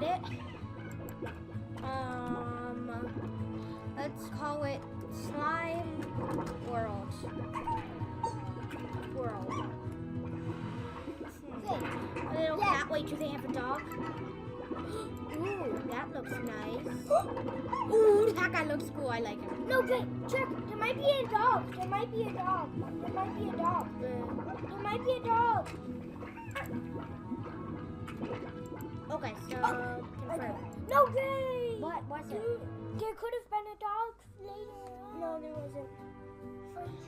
it. Let's call it Slime World. A little cat. Wait, do they have a dog? Ooh, that looks nice. Ooh, that guy looks cool. I like him. No, but check. There might be a dog. There might be a dog. There might be a dog. There might be a dog. Okay, so confirm. No way. What was it? There could have been a dog later on. No, there wasn't.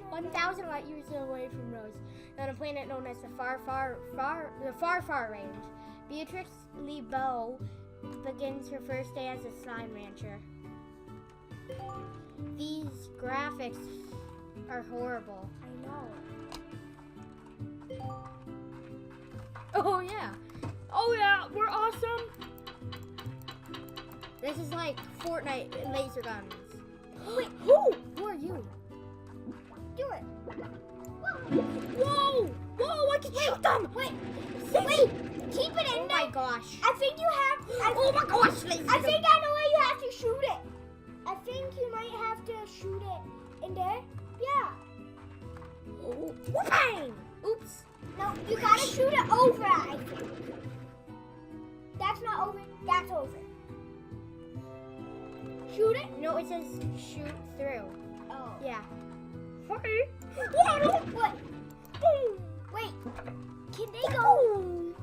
1,000 light years away from Rose, on a planet known as the far range, Beatrix LeBeau begins her first day as a slime rancher. These graphics are horrible. I know. Oh yeah. Oh yeah, we're awesome. This is like Fortnite laser guns. Wait, Who are you? do it. Whoa! Whoa, I can shoot them! Wait, keep it in Oh there. my gosh. I think you have. Oh my gosh, laser I gun. think I know where you have to shoot it. I think you might have to shoot it in there. Yeah. Oh, bang! Oops. No, you gotta shoot it over, I think. That's not over. That's over. Shoot it? No, it says shoot through. Oh. Yeah. What? Wait. Can they go?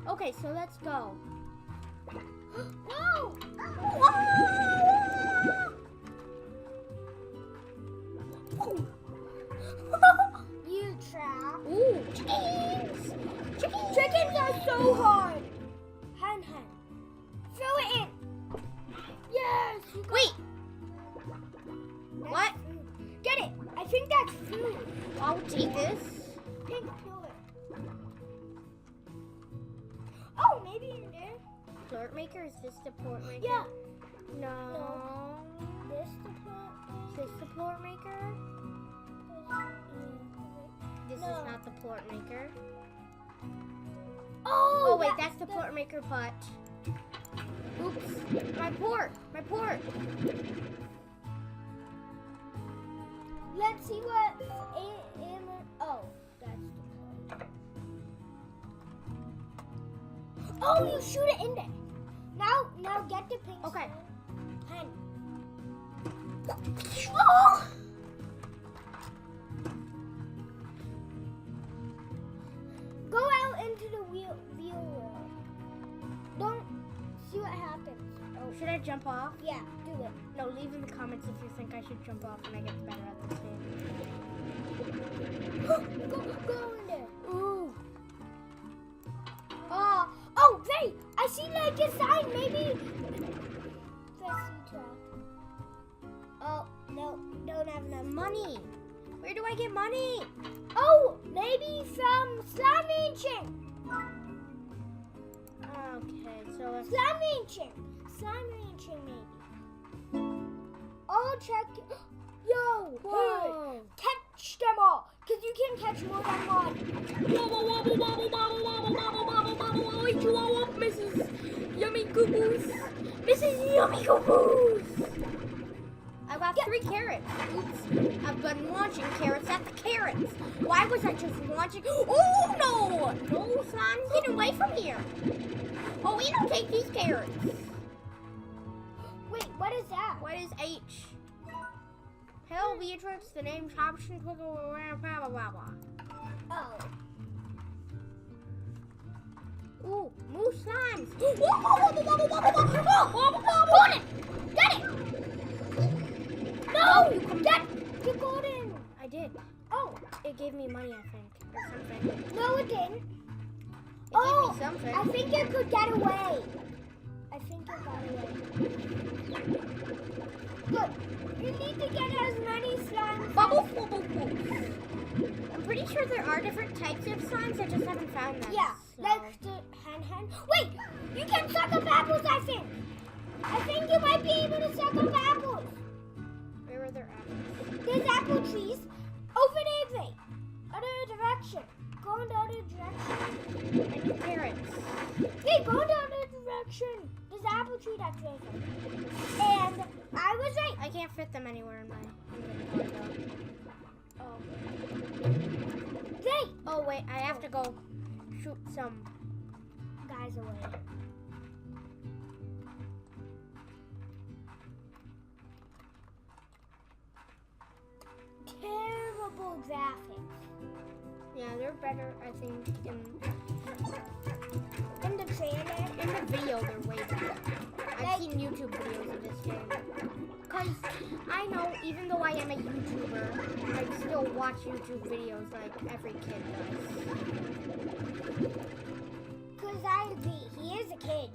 Okay, so let's go. No. You trap. Ooh, chickens! Chickens are so hard. Hen. Throw it in. Yes. You got Wait, That's what? food. Get it. I think that's food. I'll take this. Pink, kill it. Oh, maybe in there. Plort maker? Is this the plort maker? Yeah. No. This the plant. Is this the plort maker? This No. is not the plort maker. Oh, Oh wait, that's the plort maker butt. Oops. My port. Let's see what in. Oh, that's the plant. Oh, you shoot it in there. Now get the pink. Okay. Hen. Oh! Go out into the wheel world. Don't see what happens. Oh, should I jump off? Yeah, do it. No, leave in the comments if you think I should jump off and I get better at this game. Go in there. Ooh. Oh, wait! I see like a sign. Maybe. Oh no, don't have enough Money. Where do I get money? Oh, maybe from slime ranching. Okay, so let's... Slime ranching maybe. I'll check. Yo, Whoa. hey, catch them all, cause you can catch more than one. Wobble, wobble, wobble, wobble, wobble, wobble, wobble, wobble, wobble, eat you all up, Mrs. Yummy Goo-Goos. Mrs. Yummy Goo-Goos. I got 3 carrots. Oops. I've been launching carrots at the carrots. Why was I just launching? Oh, no. No, slime, get away from here. Oh, we don't take these carrots. Wait, what is that? What is H? Hello, Beatrix. The name's Hobson. Blah, blah, blah, blah. Oh. Ooh, moose slimes. Got it. Get it. No, you come you got in. I did. Oh, It gave me money, I think, or something. no, it didn't. It Oh, gave me something. I think you could get away. I think you got away. Good. You need to get as many slimes. Bubble, bubble, bubble. I'm pretty sure there are different types of slimes. I just haven't found them. Yeah, so. like the hen. Wait, you can suck up apples, I think. I think you might be able to suck up apples. Where are their apples? There's apple trees over there, Vay. Other direction. Go in the other direction. I need carrots. Hey, go in the other direction. There's the apple tree that direction. And I was right. I can't fit them anywhere in my inventory though. Oh. Wait. Oh wait, I have to go shoot some. Guys away. Terrible graphics. Yeah, they're better, I think, in In the trailer. the video. They're way better. I've seen YouTube videos of this game. Cause I know, even though I am a YouTuber, I still watch YouTube videos like every kid does. Cause I agree, he is a kid.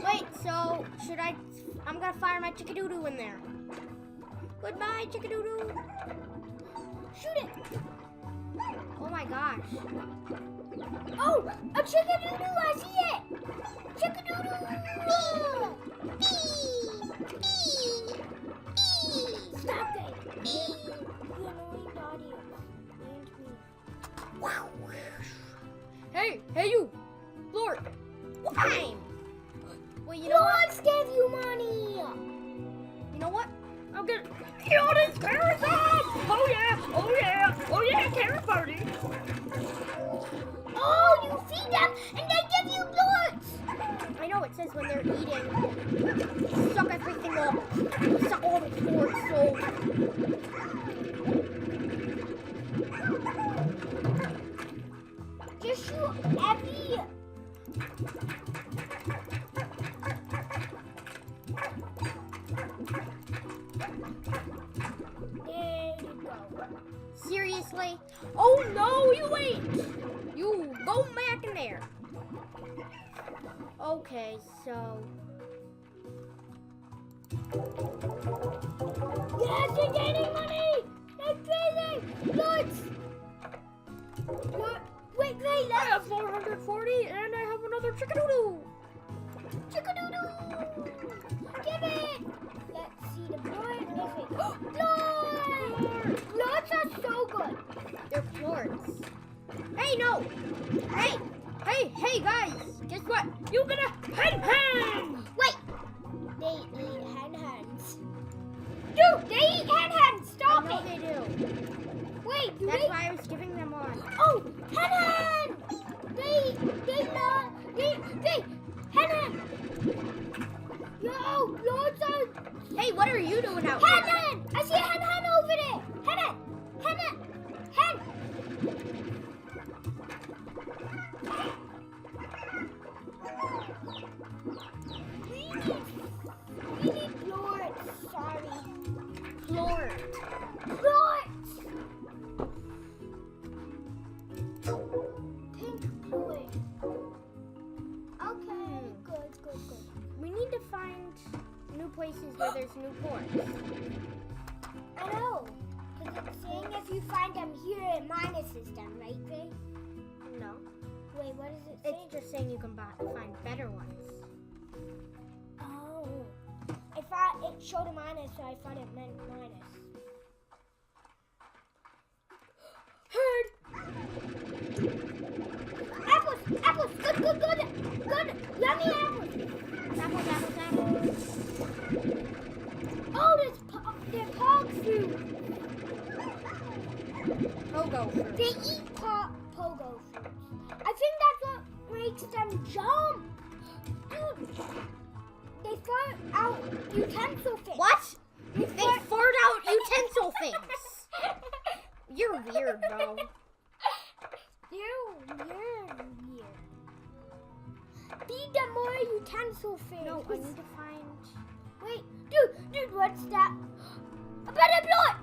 Wait, so should I'm gonna fire my chickadoodoo in there. Goodbye, chickadoodoo. Shoot it! Oh my gosh. Oh, a chickadoodoo! I see it! Chickadoodoo! Stop it! You annoying audience. And me. Wow. Hey you, Lord. Time. Well, you know what? Lords gave you money! You know what? I'm gonna kill this carrot dog! Oh yeah, carrot party! Oh, you feed them and they give you lords! I know it says when they're eating, suck everything up, suck all the Lord souls. Just shoot every... There you go. Seriously? Oh no, you wait! You go back in there. Okay, so... Yes, you're gaining money! That's crazy! Lords! Wait, I have 440 and I have another chickadoodoo! Chickadoodoo! Give it! Let's see the blood. Lords! Lords are so good. They're plorts. Hey, no! Hey, guys! Guess what? You gonna hen! Wait! They eat hen-hens. Dude, they eat hen-hens! Stop I know it! they do. Wait, do That's they? why I was giving them on. Oh, hen-hen! Hen-hen! Yo, lords are... Hey, what are you doing out here? Hen-hen! I see a hen-hen over there! Hen-hen! Hen-hen! Hen! We need lords. Sorry. Plort. Lords! Pink fluid. Okay, good. We need to find new places where there's new ports. I know. Because it's saying if you find them here, it minuses them, right, Gray? No. Wait, what is it saying? It's just saying you can find better ones. Oh. It showed a minus, so I thought it meant minus. Heard. Apples! Good. Yummy apples. Apples. Oh, they're pog fruit. Pogo fruit. They eat pogo fruits. I think that's what makes them jump. Dude, they fart out utensil things. What? They fart out utensil things. You're weird, bro. You're weird. Feed them more utensil things. No, I need to find... Wait, dude, what's that? A better blood!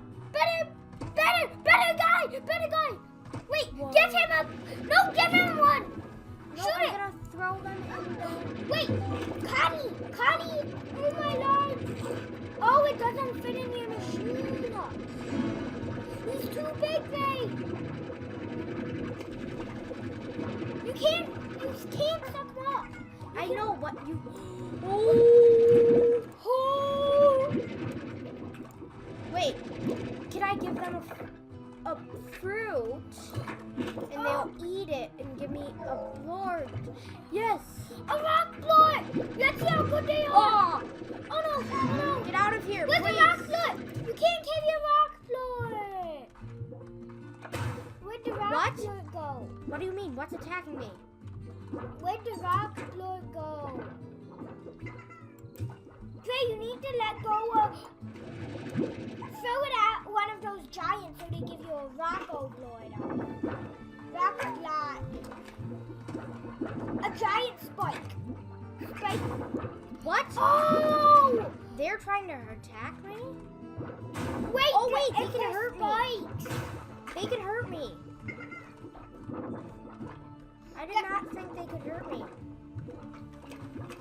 Better guy! Wait, Whoa. get him up! No, give him one! No, Shoot I'm it! gonna throw them in the... Wait, Connie! Oh my lord! Oh, it doesn't fit in your machine. He's too big, babe! You can't suck him up. I know what you... Oh! Wait, can I give them a fruit and they'll eat it and give me a lord Yes. A rock flood! Let's see how good they are! Oh, Oh no! Oh no! get out of here, Where's please. the rock flood? You can't kill your rock flood! Where'd the rock What? flood go? What do you mean? What's attacking me? Where'd the rock flood go? Trey, you need to let go of... Throw it at one of those giants so they give you a rock flood. Rock flood. A giant spike. Spike. What? Oh! They're trying to attack me? Wait, Oh, wait, it's they can a hurt me. spike. They can hurt me. I did not think they could hurt me.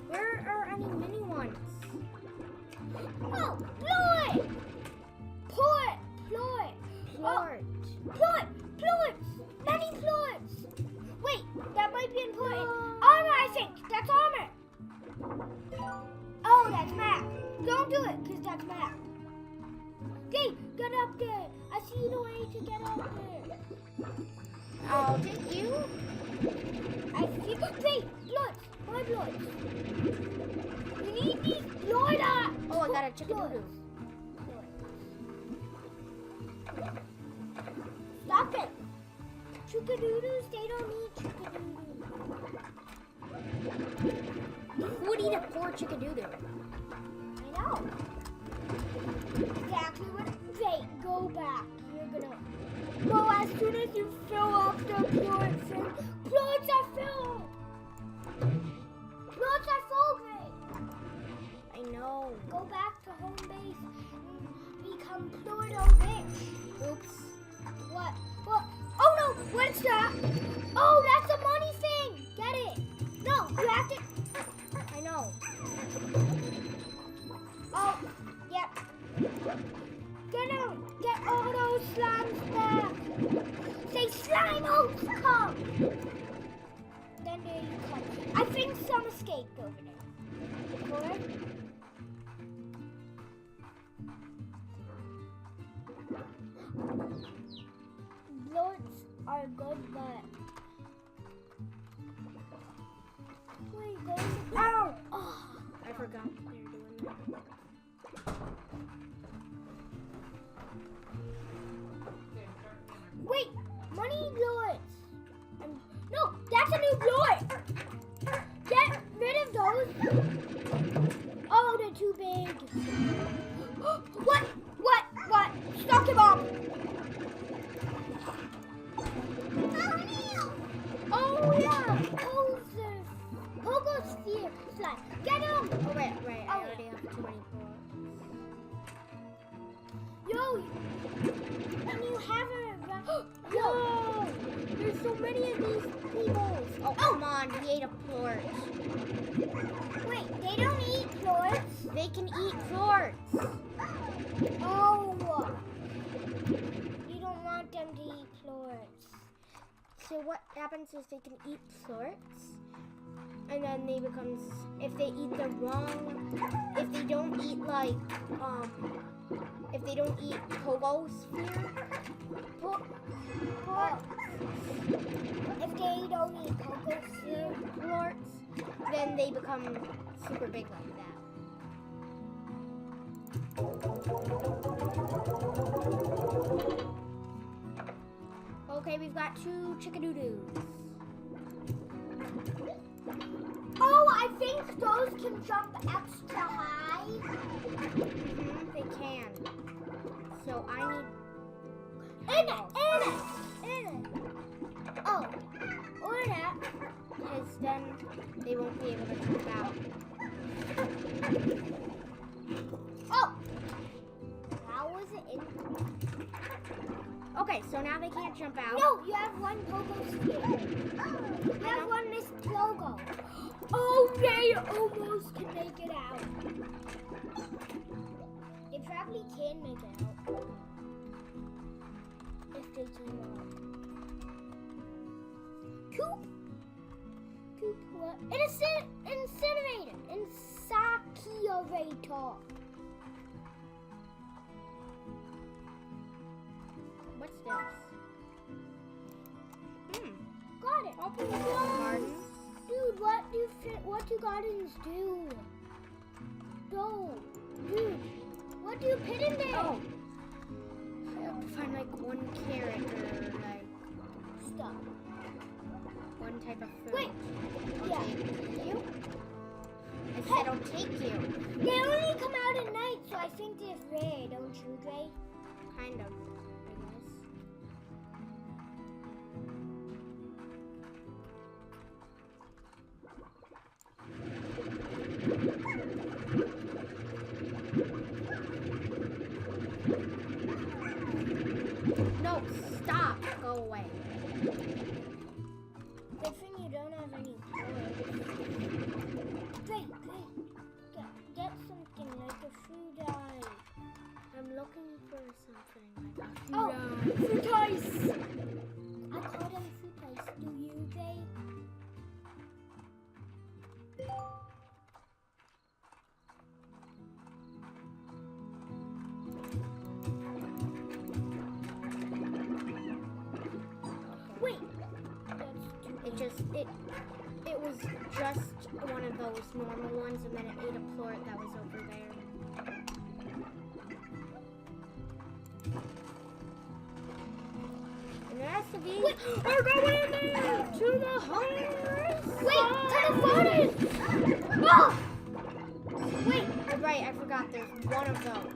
Where are any mini ones? Oh, blow it! Pull it! Blow it! Lord. Blow it! Blow it! Many blows! Wait, that might be important. Armor, I think. That's armor. Oh, that's map. Don't do it, because that's map. Okay, get up there. I see the way to get up there. Oh, did you? I see. Wait, blood. My blood. We need these blood. Oh, I got a chicken-doodle. Stop it. Chickadoodles, they don't need chickadoodles. Who would eat a poor chicken-doodle? I know. Exactly what. Wait, go back. You're gonna. Well, as soon as you fill up the plants, plants are filled. Plants are full, Gray. I know. Go back to home base and become Pluto rich. Oops. What? What? Oh no! What's that? Oh, that's a money thing. Get it? No, you have to. I know. Oh, yep. Get him! Get all those slimes back! Say slime oats come! Then there you come. I think some escaped over there. Correct? Bloods are good, but... Wait, there's a... Ow! Oh. I forgot they were doing that. Wait, money bloods. No, that's a new blood. Get rid of those. Oh, they're too big. What? What? Stock him up. Oh yeah. Pogo sphere slide. Get him. Oh, right. I Oh, already have too many bullets. Yo, and you have a... Whoa! There's so many of these people. Oh, come on. He ate a plort. Wait, they don't eat plorts? They can eat plorts. Oh. You don't want them to eat plorts. So what happens is they can eat plorts, and then they become, if they eat the wrong, if they don't eat like, if they don't eat Pogo sphere, If they don't eat Pogo sphere, plorts, then they become super big like that. Okay, we've got 2 chickadoodles. oh, I think those can jump extra high. They can. So I need... In it. Oh, or that. Because then they won't be able to jump out. Oh, how was it in? Okay, so now they can't jump out. No, you have one Pogo sphere. You have one Miss Pogo. Oh, they almost can make it out. They probably can make it out. If they came out. Coop what? Incinerator. Insacurator. What's this? Got it. Open the garden. Dude, do gardens do? No, dude. What do you put in there? Oh. I have to find like one carrot or like Stop. one type of fruit. Wait. Yeah. Take you? I said I'll take you. They only come out at night, so I think they're rare, don't you, Dre? Kind of, I guess. No, stop. Go away. Good thing you don't have any clothes. Dre, get something like a food eye. I'm looking for something like a Oh, fruit. fruit ice. I call them fruit ice. Do you, Dre? Wait. It was just one of those normal ones, and then it ate a plort that was over there. And the rest of these are going in there to the forest. Wait, to the forest! Oh! Wait, right, I forgot. There's one of those.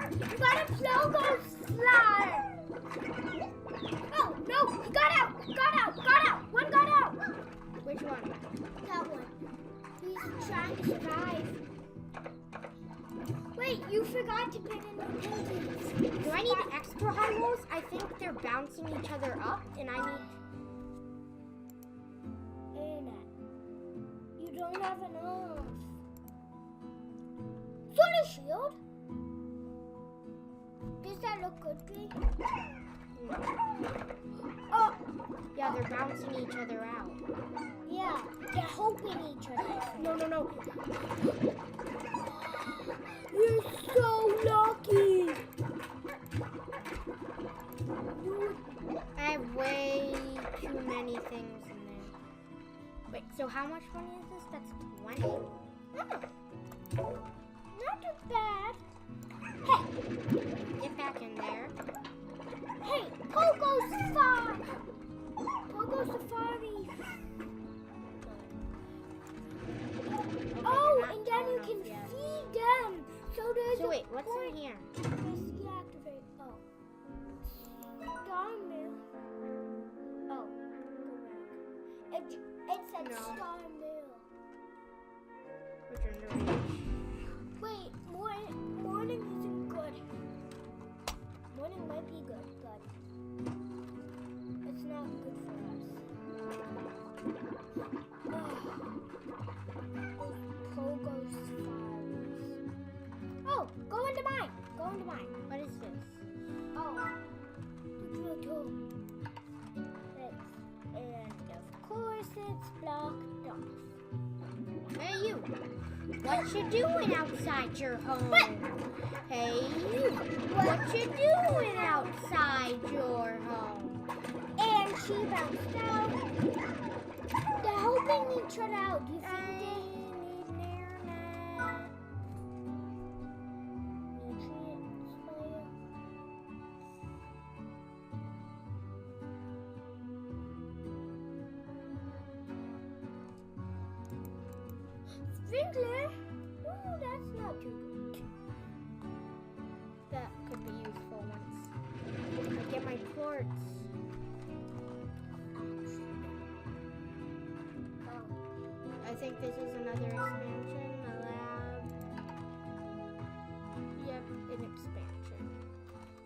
You got a Plogo slide! Oh, no! He got out! Got out! Got out! One got out! Which one? That one. He's trying to survive. Wait, you forgot to put in the pinkies. Do I need extra high rolls? I think they're bouncing each other up, and I need... You don't have enough. Solar shield? Does that look good, Greg? Oh, Yeah, they're bouncing each other out. yeah. They're helping each other. No. You're so lucky. I have way too many things in there. Wait, so how much money is this? That's 20. Not too bad. Hey, Get back in there. hey, Pogo Safari. Pogo Safari. Oh, and then you can feed them. So there's So wait, what's in here? Press deactivate. Oh. Star mill. Oh, go back. It said No. star mill. Return to range. Wait, morning isn't good. Morning might be good, but it's not good for us. Pogo Safaris. Oh, go into mine. Go into mine. What is this? Oh, and of course it's blocked off. Hey, you. What you doing outside your home? Hey, you. What you doing outside your home? And she bounced out. They're helping each other out. Do you think nutrients for you? Sprinkler? Oh, that's not too good. That could be useful once I get my plorts. Oh. I think this is another expansion, a lab. Yep, an expansion.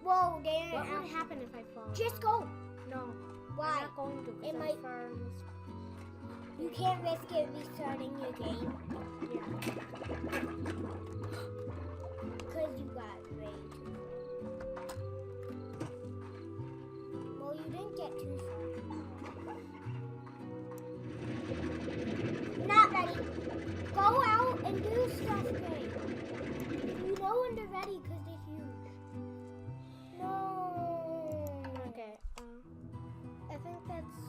Whoa, they What would happen if I fall? Just go. No. Why? I'm not going to. 'Cause It I'm might- firm. You can't risk it restarting your game Yeah. because you got way too far. Well, you didn't get too far. Not ready. Go out and do stuff, Gray. You know when they're ready because they're huge. No. Okay. I think that's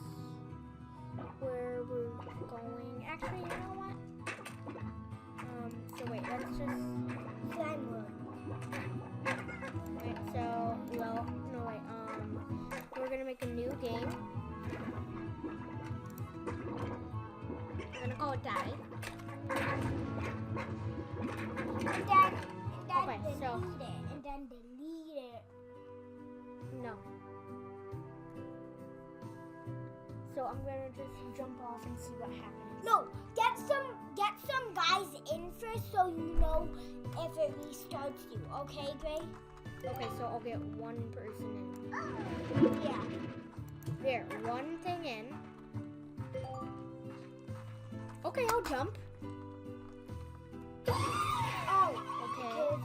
gonna call it die. And then Okay, delete so- it. And then delete it. No. So I'm gonna just jump off and see what happens. No, get some guys in first so you know if it restarts you. Okay, Gray? Okay, so I'll get one person Yeah. in. There, one thing in. Okay, I'll jump. Oh, Okay.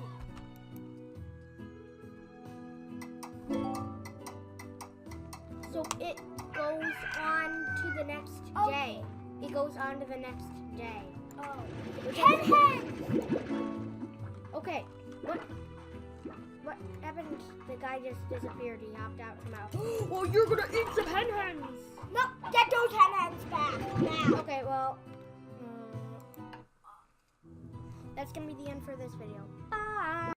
So it goes on to the next Okay. day. It goes on to the next day. Oh. Which Hen is- hen! Okay, what happened? The guy just disappeared. He hopped out from out. Oh, you're gonna eat some hen hens! No, get those hen hens back now. Okay, well, that's gonna be the end for this video. Bye!